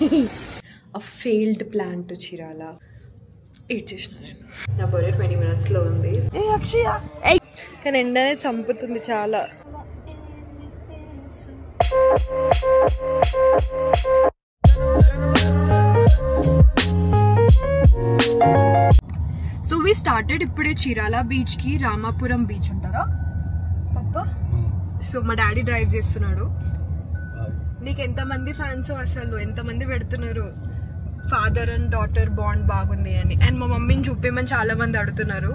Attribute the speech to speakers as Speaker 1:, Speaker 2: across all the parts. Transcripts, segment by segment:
Speaker 1: A failed plan to Chirala. ఏడ్చేసిన నేను. నా birthday 20 minutesలో ఉంది. కానీ ఎండనే చంపుతుంది చాలా. సో వి స్టార్టెడ్ ఇప్పుడే చీరాల బీచ్కి, రామాపురం బీచ్ అంటారా పప్ప. సో మా డాడీ డ్రైవ్ చేస్తున్నాడు. నీకు ఎంతమంది ఫ్యాన్స్ అసలు, ఎంతమంది పెడుతున్నారు ఫాదర్ అండ్ డాటర్ బాండ్ బాగుంది అని. అండ్ మా మమ్మీని చూపించమని చాలా మంది అడుగుతున్నారు.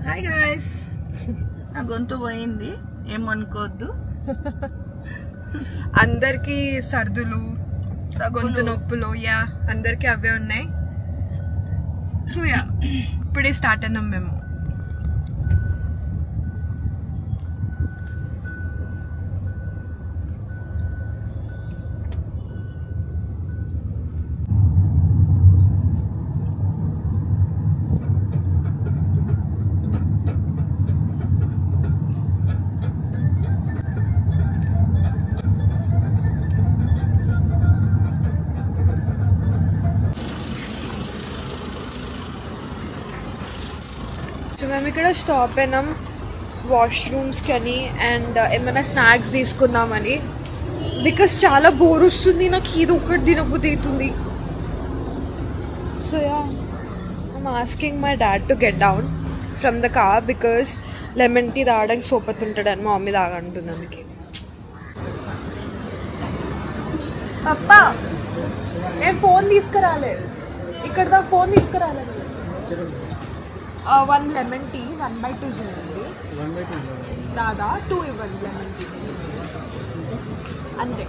Speaker 2: హాయ్ గాయ్స్, నా గొంతు పోయింది ఏమనుకోవద్దు.
Speaker 1: అందరికి సర్దులు, గొంతు నొప్పులు, యా అందరికి అవే ఉన్నాయి. సో యా ఇప్పుడే స్టార్ట్ అయినాం మేము. మేము ఇక్కడ స్టాప్ అయినాం వాష్రూమ్స్కి అని అండ్ ఏమైనా స్నాక్స్ తీసుకుందామని. బికాస్ చాలా బోర్ వస్తుంది నాకు, ఇది ఒకటి తినబుద్ధి అవుతుంది. So yeah I'm asking my dad to get down from the car because lemon tea తాగడానికి సోపత్ ఉంటాడని మా మమ్మీ తాగంటుంది. అందుకే అప్పా నేను ఫోన్ తీసుకురాలే, ఇక్కడ ఫోన్ తీసుకురాలేదు. 1 లెమన్ టీ 1/2 చేయండి. దాదా 2 ఇవ్వండి లెమన్ టీ అంతే.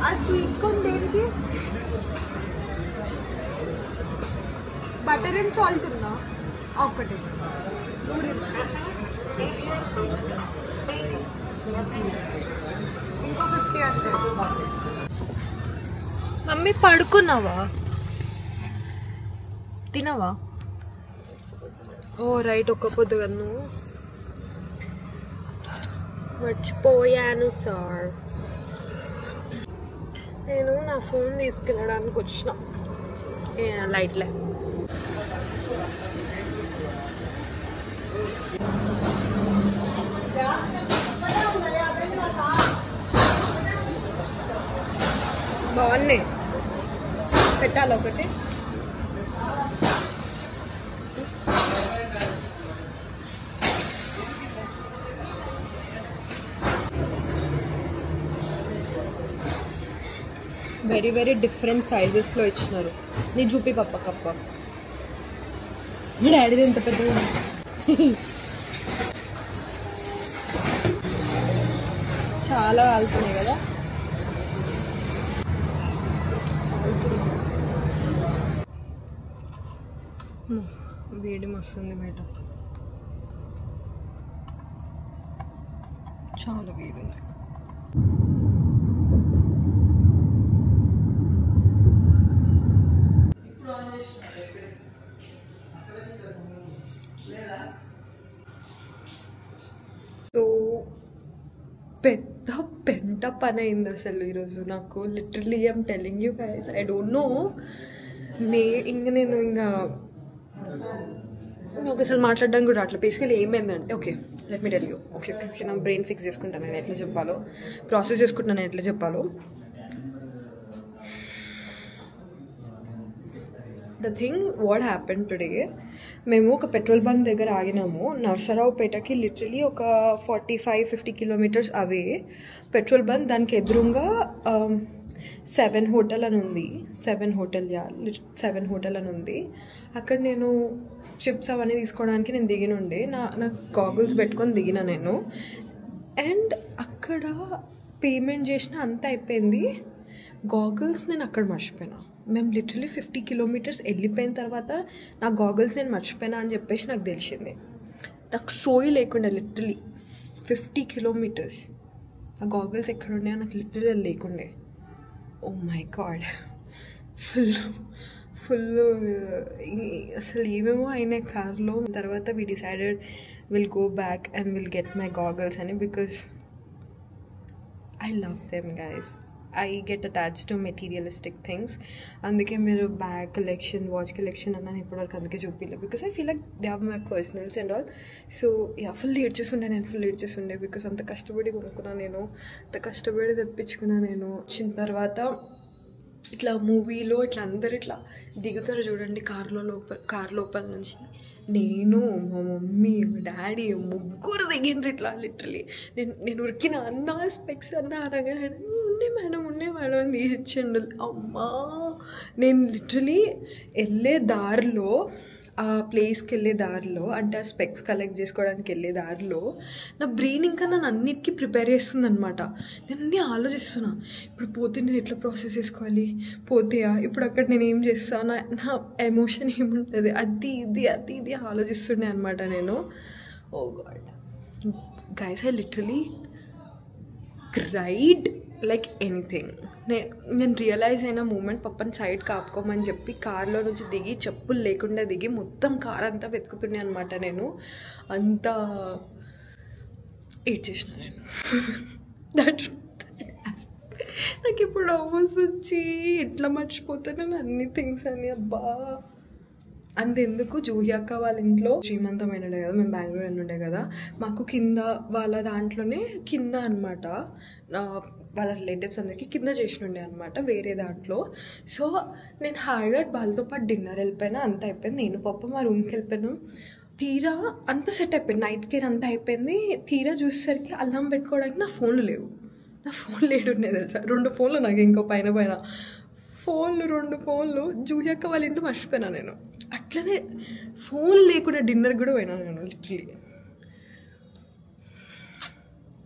Speaker 1: ఆ స్వీట్ కార్న్ దేనికి? బటర్ అండ్ సాల్ట్ ఉందా? ఒకటి ఇంకో 50 అంటే. మమ్మీ పడుకున్నావా? తినవా? ఓ రైట్, ఒక్క పొద్దు కదా నువ్వు. మర్చిపోయాను సార్. నేను నా ఫోన్ తీసుకెళ్ళడానికి వచ్చిన లైట్లే. బాగున్నాయి, పెట్టాలి ఒకటి. వెరీ వెరీ డిఫరెంట్ సైజెస్లో ఇచ్చినారు. నీ చూపి పప్ప కప్ప. మీ డాడీది ఎంత పెద్దగా చాలా కాలుతున్నాయి కదా. వేడి వస్తుంది బయట, చాలా వేడి ఉంది. సో పెద్ద పెంట పని అయింది అసలు ఈరోజు నాకు. Literally I'm telling you guys, I don't no. నేను నాకు అసలు మాట్లాడడానికి కూడా అట్లా బేసికలీ ఏమైందంటే, okay let me tell you. Okay okay నా బ్రెయిన్ ఫిక్స్ చేసుకుంటాను నేను ఎట్లా చెప్పాలో, ప్రాసెస్ చేసుకుంటాను నేను ఎట్లా చెప్పాలో. The thing what happen today, మేము ఒక పెట్రోల్ బంక్ దగ్గర ఆగినాము. నర్సరావుపేటకి లిటరలీ ఒక 45-50 కిలోమీటర్స్ అవే పెట్రోల్ బంక్. దానికి ఎదురుగా 7 హోటల్ అని ఉంది. 7 హోటల్ అని ఉంది. అక్కడ నేను చిప్స్ అవన్నీ తీసుకోవడానికి నేను దిగినుండే. నాకు గాగుల్స్ పెట్టుకొని దిగిన నేను. అండ్ అక్కడ పేమెంట్ చేసిన అంతా అయిపోయింది. గాగుల్స్ నేను అక్కడ మర్చిపోయినా. మేము లిటరలీ 50 కిలోమీటర్స్ వెళ్ళిపోయిన తర్వాత నా గాగుల్స్ నేను మర్చిపోయినా అని చెప్పేసి నాకు తెలిసింది. నాకు సోయి లేకుండా లిటరలీ 50 కిలోమీటర్స్ ఆ గాగుల్స్ ఎక్కడ ఉండే నాకు లిటరలీ లేకుండే. ఓ మై గాడ్, ఫుల్ అసలు ఏమేమో అయినాయి కార్లో. తర్వాత we decided will go back and will get my goggles అని, because I love them guys. I get attached to materialistic things. అందుకే మీరు బ్యాగ్ కలెక్షన్, వాచ్ కలెక్షన్ అన్న ఇప్పటివరకు అందుకే చూపించలేదు, because I feel like they are my personals and all. So yeah, full ఏడ్చేస్తుండే because అంత కష్టపడి కొనుక్కున్నా నేను, అంత కష్టపడి తెప్పించుకున్నా నేను. వచ్చిన తర్వాత ఇట్లా మూవీలో ఇట్లా అందరు ఇట్లా దిగుతారు చూడండి కార్ లోపల నుంచి. నేను, మా మమ్మీ, మా డాడీ ముగ్గురు దిగిండ్రు ఇట్లా లిటరలీ. నేను ఉరికిన అన్న స్పెక్స్ అన్న అనగానే ఉండే మేడం అని తీసిచ్చిండు. అమ్మా, నేను లిటరలీ వెళ్ళే దారిలో, ఆ ప్లేస్కి వెళ్ళే దారిలో, అంటే ఆ స్పెక్స్ కలెక్ట్ చేసుకోవడానికి వెళ్ళే దారిలో నా బ్రెయిన్ ఇంకా నన్ను అన్నిటికీ ప్రిపేర్ చేస్తుంది అనమాట. నేను అన్నీ ఆలోచిస్తున్నా, ఇప్పుడు పోతే నేను ఎట్లా ప్రాసెస్ చేసుకోవాలి, పోతేయా ఇప్పుడు అక్కడ నేను ఏం చేస్తాను, నా ఎమోషన్ ఏముంటుంది, అది ఇది ఆలోచిస్తుండే అనమాట నేను. Oh god guys, I literally cried like anything. నేను రియలైజ్ అయిన మూమెంట్, పప్పని సైడ్ కాపుకోమని చెప్పి కార్లో నుంచి దిగి, చెప్పులు లేకుండా దిగి, మొత్తం కార్ అంతా వెతుకుతుండే అనమాట. నేను అంతా ఏడ్ చేసిన నేను. నాకు ఇప్పుడు నవ్వుస్ వచ్చి ఎట్లా మర్చిపోతాను అన్ని థింగ్స్ అని. అబ్బా, అంతెందుకు, జూహి అక్క వాళ్ళ ఇంట్లో శ్రీమంతమైన కదా, మేము బెంగళూరు వెళ్ళుండే కదా, మాకు కింద వాళ్ళ దాంట్లోనే కింద అనమాట, వాళ్ళ రిలేటివ్స్ అందరికీ కింద చేసినుండే అనమాట వేరే దాంట్లో. సో నేను హాయిగా వాళ్ళతో పాటు డిన్నర్ వెళ్ళిపోయినా, అంతా అయిపోయింది. నేను పప్ప మా రూమ్కి వెళ్ళిపోయినాం. తీరా అంతా సెట్ అయిపోయింది, నైట్ కేర్ అంతా అయిపోయింది. తీరా చూసేసరికి అల్లం పెట్టుకోవడానికి నా ఫోన్లు లేవు. నా ఫోన్ లేడుండే తెలుసా, 2 ఫోన్లు నాకు, ఇంకో పైన ఫోన్లు 2 ఫోన్లు. జూహి అక్క వాళ్ళ ఇంట్లో మర్చిపోయినా నేను. అట్లనే ఫోన్ లేకుండా డిన్నర్ కూడా పోయినా నేను లిటరలీ.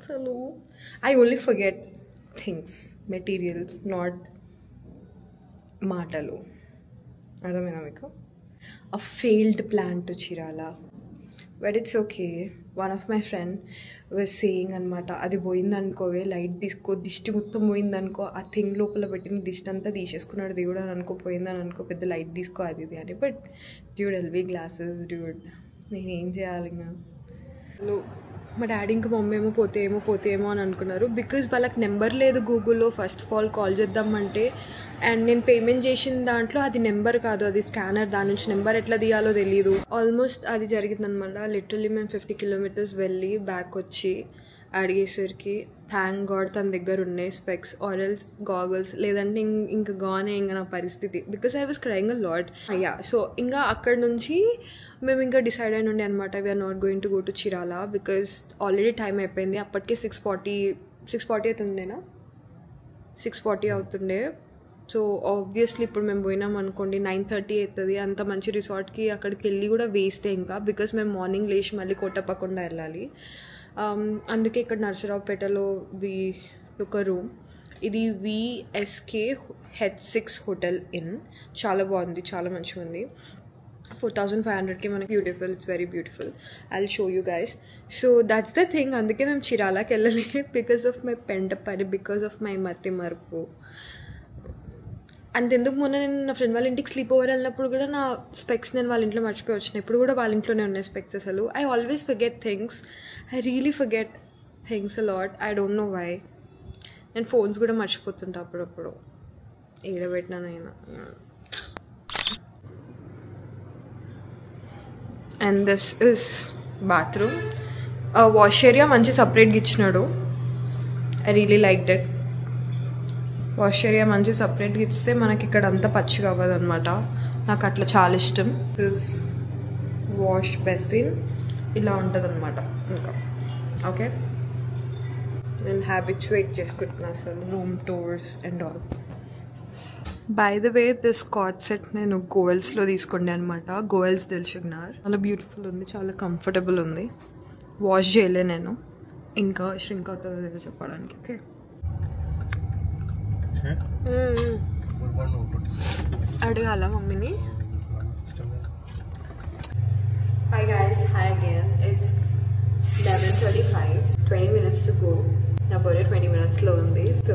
Speaker 1: అసలు I only forget things, materials, not మాటలు. అర్థమైనా మీకు? A failed plan to Chirala, but it's okay. One of my friend was saying అనమాట, అది పోయిందనుకోవే, లైట్ తీసుకో, దిష్టి మొత్తం పోయిందనుకో, ఆ థింగ్ లోపల పెట్టిన దిష్టి అంతా తీసేసుకున్నాడు దేవుడు అని అనుకో, పోయిందని అనుకో, పెద్ద లైట్ తీసుకో అది ఇది అని. But dude, LV glasses dude, నేను ఏం చేయాలి ఇంకా. మా డాడీ ఇంకా మమ్మీ ఏమో పోతేమో అని అనుకున్నారు, బికాజ్ వాళ్ళకి నెంబర్ లేదు గూగుల్లో. ఫస్ట్ ఆఫ్ ఆల్ కాల్ చేద్దామంటే, అండ్ నేను పేమెంట్ చేసిన దాంట్లో అది నెంబర్ కాదు, అది స్కానర్, దాని నుంచి నెంబర్ ఎట్లా తీయాలో తెలియదు. ఆల్మోస్ట్ అది జరిగిందనమాట. లిటరలీ మేము 50 కిలోమీటర్స్ వెళ్ళి బ్యాక్ వచ్చి అడిగేసరికి థ్యాంక్ గాడ్ తన దగ్గర ఉన్నాయి స్పెక్స్, ఆరెల్స్ గాగల్స్, లేదంటే ఇంకా గానే ఇంకా నా పరిస్థితి, because I was crying a lot. అయ్యా, సో ఇంకా అక్కడ నుంచి మేము ఇంకా డిసైడ్ అయిన ఉండే అనమాట, we're not going to go to Chirala, because already time అయిపోయింది. అప్పటికే 6:40 అవుతుండేనా, 6:40 అవుతుండే. సో ఆబ్వియస్లీ ఇప్పుడు మేము పోయినాం అనుకోండి 9:30 అవుతుంది. అంత మంచి రిసార్ట్కి అక్కడికి వెళ్ళి కూడా వేస్తే ఇంకా, బికాస్ మేము మార్నింగ్ లేచి మళ్ళీ కోటప్పకుండా వెళ్ళాలి. అందుకే ఇక్కడ నర్సరావుపేటలో వి టుక్ అ రూమ్. ఇది VSK H6 హోటల్ ఇన్, చాలా బాగుంది, చాలా మంచిగా ఉంది. 4,500కి మనకి beautiful, it's very beautiful. I will show you guys. So that's the thing. అందుకే మేము Chiralaకి వెళ్ళలే, బికాస్ ఆఫ్ మై పెంటపరి, బికాస్ ఆఫ్ మై మతి మరుపు. అంతెందుకు, మొన్న నేను నా ఫ్రెండ్ వాళ్ళ ఇంటికి స్లీప్ ఓవర్ వెళ్ళినప్పుడు కూడా నా స్పెక్స్ నేను వాళ్ళ ఇంట్లో మర్చిపోయి వచ్చినాయి. ఇప్పుడు కూడా వాళ్ళ ఇంట్లోనే ఉన్నాయి స్పెక్స్. అసలు I always forget things, I really forget things a lot. I don't know why. నేను ఫోన్స్ కూడా మర్చిపోతుంటా అప్పుడప్పుడు, ఏడబెట్టినానైనా. And this is bathroom. Wash area మంచి సపరేట్గా ఇచ్చినాడు. I really like that. Wash area మంచి సపరేట్గా ఇస్తే మనకి ఇక్కడ అంతా పచ్చిగా అవ్వదు అనమాట. నాకు అట్లా చాలా ఇష్టం. దిస్ వాష్ బేసిన్ ఇలా ఉంటుంది అనమాట. ఇంకా ఓకే, నేను హ్యాబిచువేట్ చేసుకుంటున్నాను అసలు room tours and all. By the way, this card set నేను గోయల్స్లో తీసుకుండే అనమాట. గోయల్స్ దిల్షుఖ్నగర్. చాలా బ్యూటిఫుల్ ఉంది, చాలా కంఫర్టబుల్ ఉంది. వాష్ చేయలే నేను, ఇంకా ష్రింక్ అవుతుందో లేదో చెప్పడానికి. ఓకే, అడగాల మమ్మీని. Hi guys, hi again. It's 11:35, 20 minutes to go. నా బర్త్డే 20 minutesలో ఉంది. So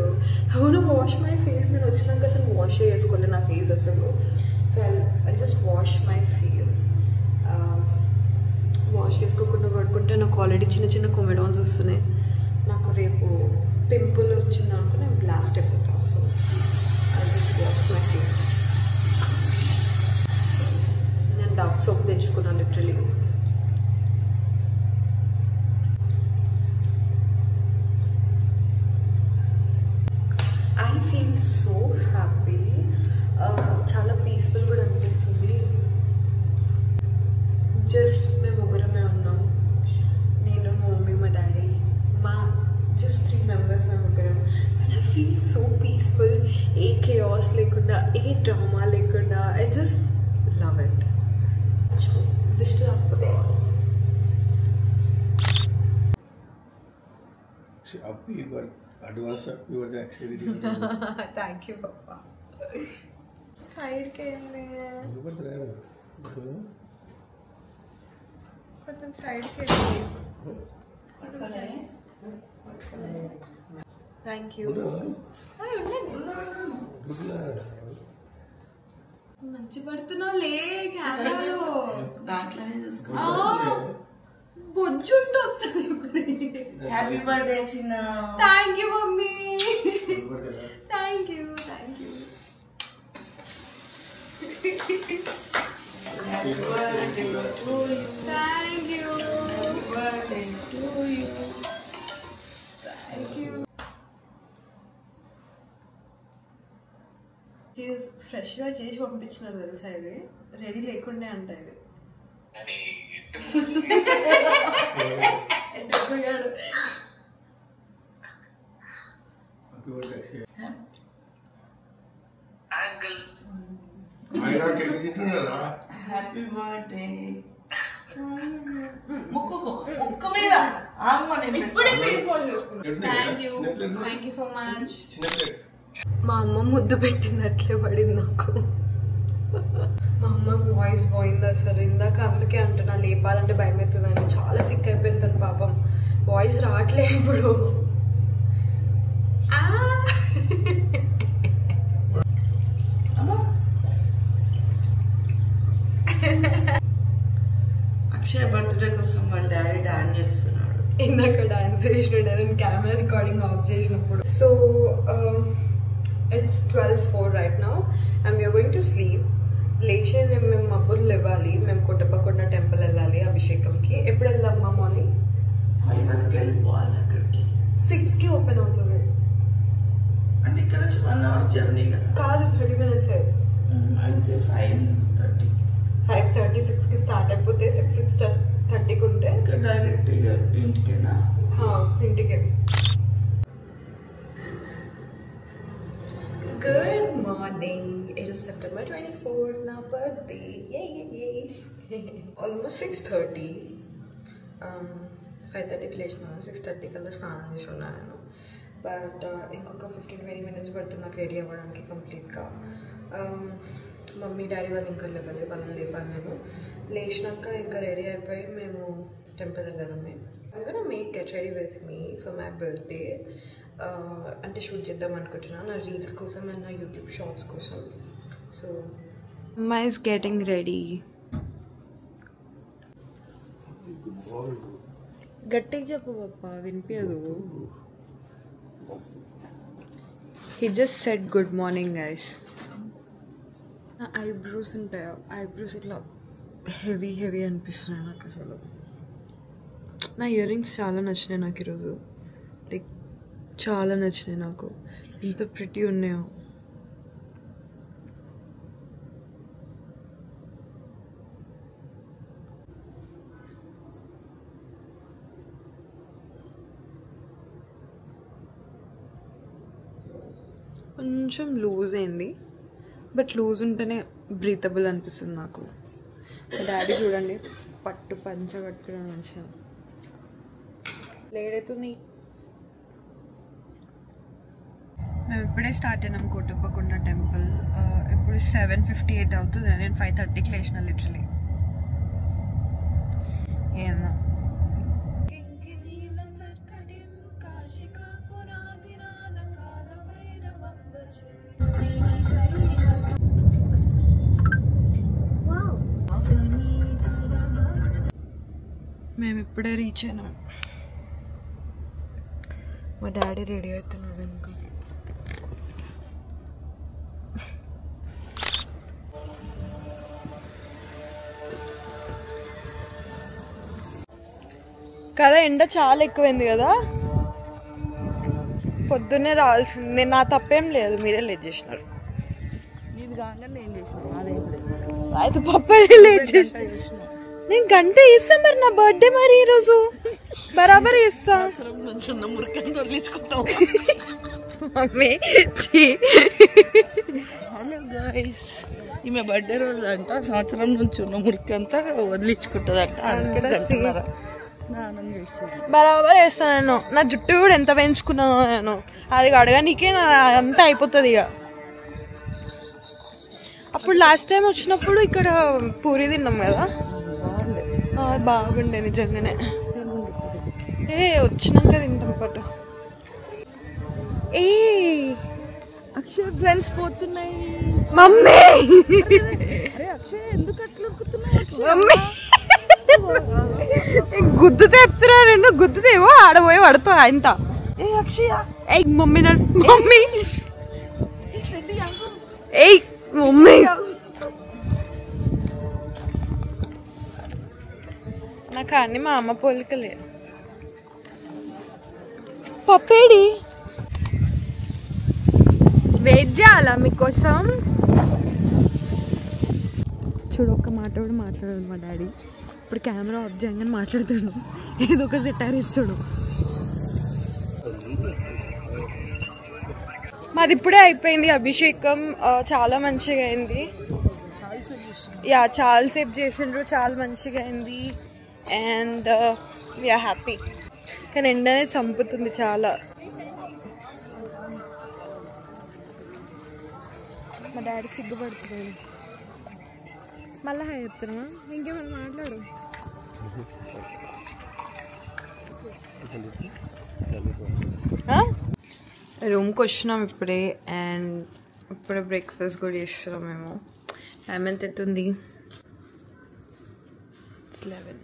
Speaker 1: I want wash my face. నేను వచ్చినాక అసలు వాష్ చేసుకోలేదు నా ఫేస్ అసలు. So I just wash my face. Wash చేసుకోకుండా పడుకుంటే నాకు ఆల్రెడీ చిన్న చిన్న కొమెడాన్స్ వస్తున్నాయి. నాకు రేపు పింపుల్ వచ్చింది అనుకో నేను బ్లాస్ట్ అయిపోతాను. So I just wash my face. నేను డవ్ సోప్ తెచ్చుకున్నాను literally. I feel so happy. చాలా పీస్ఫుల్ కూడా అనిపిస్తుంది. జస్ట్ మేము ముగ్గురమే ఉన్నాం. నేను, మా మమ్మీ, మా డాడీ, మా జస్ట్ 3 members మేము ముగ్గురం. And I feel so peaceful. A chaos లేకుండా, ఏ డ్రామా లేకుండా. I just love it. దిష్టి రాకపోతే
Speaker 3: అడ్వాన్స్
Speaker 1: థ్యాంక్ యూ పప్పా. సైడ్కి వెళ్ళి కొంచెం సైడ్కి వెళ్ళి. Thank you. మంచి పడుతున్నావు లే కెమెరాలో.
Speaker 2: దాంట్లోనే చూసుకో.
Speaker 1: బొజ్జుంటూ వస్తుంది.
Speaker 2: హ్యాపీ బర్త్డే చిన్న.
Speaker 1: Thank you mummy. Thank you. Thank you.
Speaker 2: Happy birthday to you.
Speaker 1: Thank you.
Speaker 2: Happy birthday to you.
Speaker 1: Thank you. Please ఫ్రెష్గా చేసి పంపించినారు తెలుసా. ఇది రెడీ లేకుండే అంట. ఇది
Speaker 2: హ్యాపీ బర్త్డే. ముక్కు మీద
Speaker 1: మా అమ్మ ముద్దు పెట్టినట్లే పడింది నాకు. మా అమ్మకు వాయిస్ పోయింది అసలు ఇందాక. అందుకే అంటున్నా లేపాలంటే భయం అవుతుందని. చాలా సిక్ అయిపోయింది తను పాపం. వాయిస్ రావట్లే ఇప్పుడు.
Speaker 2: అక్షయ్ బర్త్డే కోసం వాళ్ళ డాడీ డాన్స్ చేస్తున్నాడు.
Speaker 1: ఇందాక డాన్స్ చేసినాడు నేను కెమెరా రికార్డింగ్ ఆఫ్ చేసినప్పుడు. So it's 12:04 right now and we're going to sleep. లేచి మేము మబ్బులు లేవాలి. మేము కొట్టపకొండ టెంపుల్ వెళ్ళాలి అభిషేకంకి. ఎప్పుడు వెళ్దాం మా మార్నింగ్?
Speaker 2: 5 వరకు వెళ్ళిపోవాలి అక్కడికి.
Speaker 1: 6కి ఓపెన్ అవుతుంది.
Speaker 2: అంటే ఇక్కడ నుంచి 1 hour జర్నీ కదా.
Speaker 1: కాదు 30 minutes.
Speaker 2: అయితే
Speaker 1: 5:30 6కి స్టార్ట్ అయిపోతే 6:30కి ఉంటే
Speaker 2: డైరెక్ట్ ఇంటికేనా?
Speaker 1: ఇంటికి. Good morning. It is September 24th, నా బర్త్డే. ఆల్మోస్ట్ 6:30. 5:30కి లేచినాను. 6:30 కల్లా స్నానం చేసి ఉన్నాను. బట్ ఇంకొక 15-20 minutes పడుతుంది నాకు రెడీ అవ్వడానికి కంప్లీట్గా. మమ్మీ డాడీ వాళ్ళు ఇంకా లేవాలి. వాళ్ళని లేపాను నేను. లేచినాక ఇంకా రెడీ అయిపోయి మేము టెంపుల్ వెళ్ళడమే. I'm gonna get ready with me for my birthday. అంటే షూట్ చేద్దాం అనుకుంటున్నాను నా రీల్స్ కోసం అండ్ నా యూట్యూబ్ షార్ట్స్ కోసం. సో అమ్మా ఇస్ గెటింగ్ రెడీ. గట్టిగా చెప్పు పప్ప, వినిపించదు. He just said good morning guys. నా ఐబ్రోస్ ఉంటాయా, ఐబ్రోస్ ఇట్లా హెవీ అనిపిస్తున్నాయి నాకు అసలు. నా ఇయర్ రింగ్స్ చాలా నచ్చినాయి నాకు ఈరోజు. లైక్ చాలా నచ్చినాయి నాకు. ఎంత ప్రిటీ ఉన్నాయో. కొంచెం లూజ్ అయింది. బట్ లూజ్ ఉంటేనే బ్రీతబుల్ అనిపిస్తుంది నాకు. డాడీ చూడండి పట్టు పంచ కట్టుకుని మంచిగా. లేట్ అవుతుంది. మేము ఇప్పుడే స్టార్ట్ అయినాం కోటప్పకొండ టెంపుల్. ఇప్పుడు 7:58 అవుతుంది. నేను 5:30కి లేచిన లిటరలీ. ఏందా మేము ఇప్పుడే రీచ్ అయినాం. మా డాడీ రెడీ అవుతున్నాడు ఇంకా. కదా ఎండ చాలా ఎక్కువైంది కదా. పొద్దున్నే రావాల్సింది. నా తప్పేం లేదు, మీరే లేట్ చేసినారు. అయితే పప్పనే లేట్ చేసిన. నేను గంట ఇస్తా మరి, నా బర్త్డే మరి ఈరోజు బరాబర్ ఇస్తా. మమ్మీ
Speaker 3: హలో గైస్, ఈమె బర్త్డే రోజు అంట సంవత్సరం నుంచి ఉన్న మురికంతా వదిలించుకుంటుందంట. స్నానం చేస్తుంది.
Speaker 1: బరాబర్ వేస్తాను నేను. నా జుట్టు కూడా ఎంత పెంచుకున్నాను నేను, అది అడగనీకే నా అంతా అయిపోతుంది ఇక. అప్పుడు లాస్ట్ టైం వచ్చినప్పుడు ఇక్కడ పూరి తిన్నాం కదా, బాగుండే నిజంగానే. వచ్చినాక తింటాం పట్టు. ఏ
Speaker 3: అక్షయ్ ఫ్రెండ్స్ పోతున్నాయి.
Speaker 1: మమ్మీ
Speaker 3: అరే అక్షయ్ ఎందుకు అట్లా ఉరుకుతున్నావు?
Speaker 1: మమ్మీ గుద్దుతే చెప్తున్నా నేను, గుద్దుతేవో ఆడపోయి పడుతా ఇంత.
Speaker 3: ఏ అక్షయ్
Speaker 1: ఏ మమ్మీ మమ్మీ ఏ మమ్మీ నాకు అన్ని మా అమ్మ పోలికలే. పప్పేడి వెయిట్ చేయాలా మీకోసం? చూడు, ఒక్క మాట కూడా మాట్లాడాడు మా డాడీ. ఇప్పుడు కెమెరా ఆఫ్ చేయగానే మాట్లాడుతాడు, ఏదో ఒక సెటార్ ఇస్తాడు. మాది ఇప్పుడే అయిపోయింది అభిషేకం, చాలా మంచిగా అయింది. యా, చాలాసేపు చేసిండ్రు, చాలా మంచిగా అయింది. And we're happy. కానీ ఎండనే చంపుతుంది చాలా. మా డాడీ సిగ్గుపడుతున్నాడు. మళ్ళీ హాయ్ చెప్తున్నా, ఇంకేమన్నా మాట్లాడు. రూమ్కి వచ్చినాం ఇప్పుడే, అండ్ ఇప్పుడే బ్రేక్ఫాస్ట్ కూడా చేస్తున్నాం మేము. టైం ఎంత అవుతుంది? 11.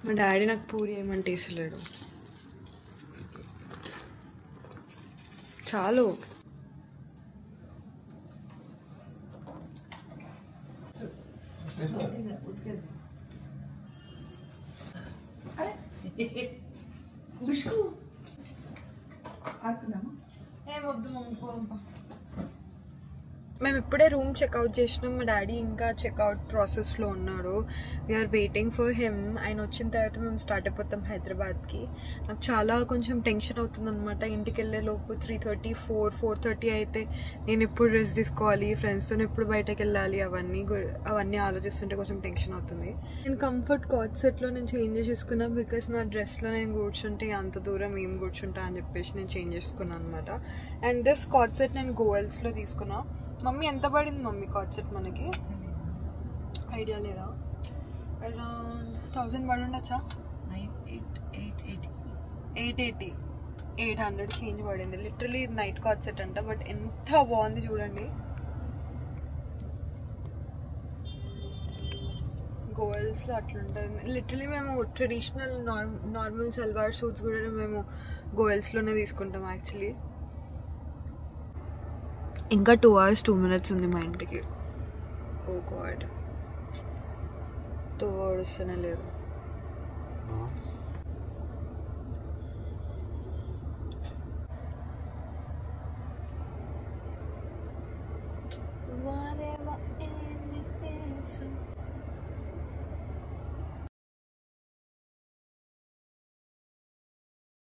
Speaker 1: మా డాడీ నాకు పూరి ఏమంటే వేసలేడు. చాలు. ఏమొద్దు మమ్మీ. మేము ఇప్పుడే రూమ్ చెక్అవుట్ చేసినాం. మా డాడీ ఇంకా చెక్అవుట్ ప్రాసెస్లో ఉన్నాడు. We're waiting for him. ఆయన వచ్చిన తర్వాత మేము స్టార్ట్ అయిపోతాం హైదరాబాద్కి. నాకు చాలా కొంచెం టెన్షన్ అవుతుంది అనమాట. ఇంటికి వెళ్ళే లోపు 3:30, 4:30 అయితే నేను ఎప్పుడు రెస్ట్ తీసుకోవాలి, ఫ్రెండ్స్తో ఎప్పుడు బయటకు వెళ్ళాలి, అవన్నీ ఆలోచిస్తుంటే కొంచెం టెన్షన్ అవుతుంది. నేను కంఫర్ట్ కార్డ్ సెట్లో నేను చేంజ్ చేసుకున్నాను. బికాస్ నా డ్రెస్లో నేను కూర్చుంటే అంత దూరం ఏం కూర్చుంటా అని చెప్పేసి నేను చేంజ్ చేసుకున్నాను అనమాట. అండ్ దిస్ కార్డ్ సెట్ నేను గోయల్స్లో తీసుకున్నా. మమ్మీ ఎంత పడింది మమ్మీ కార్డ్ సెట్? మనకి ఐడియా లేదా? అరౌండ్ 1000 పడి ఉండొచ్చా? 880 చేంజ్ పడింది. లిటరలీ నైట్ కార్డ్ సెట్ అంట. బట్ ఎంత బాగుంది చూడండి. గోల్స్లో అట్లుంటుంది. లిటరలీ మేము ట్రెడిషనల్ నార్మల్ సల్వార్ సూట్స్ కూడా మేము గోయల్స్లోనే తీసుకుంటాం యాక్చువల్లీ. ఇంకా 2 hours 2 minutes ఉంది మా ఇంటికి. ఓ గాడ్, 2 hours వస్తేనే లేదు. Whatever anything so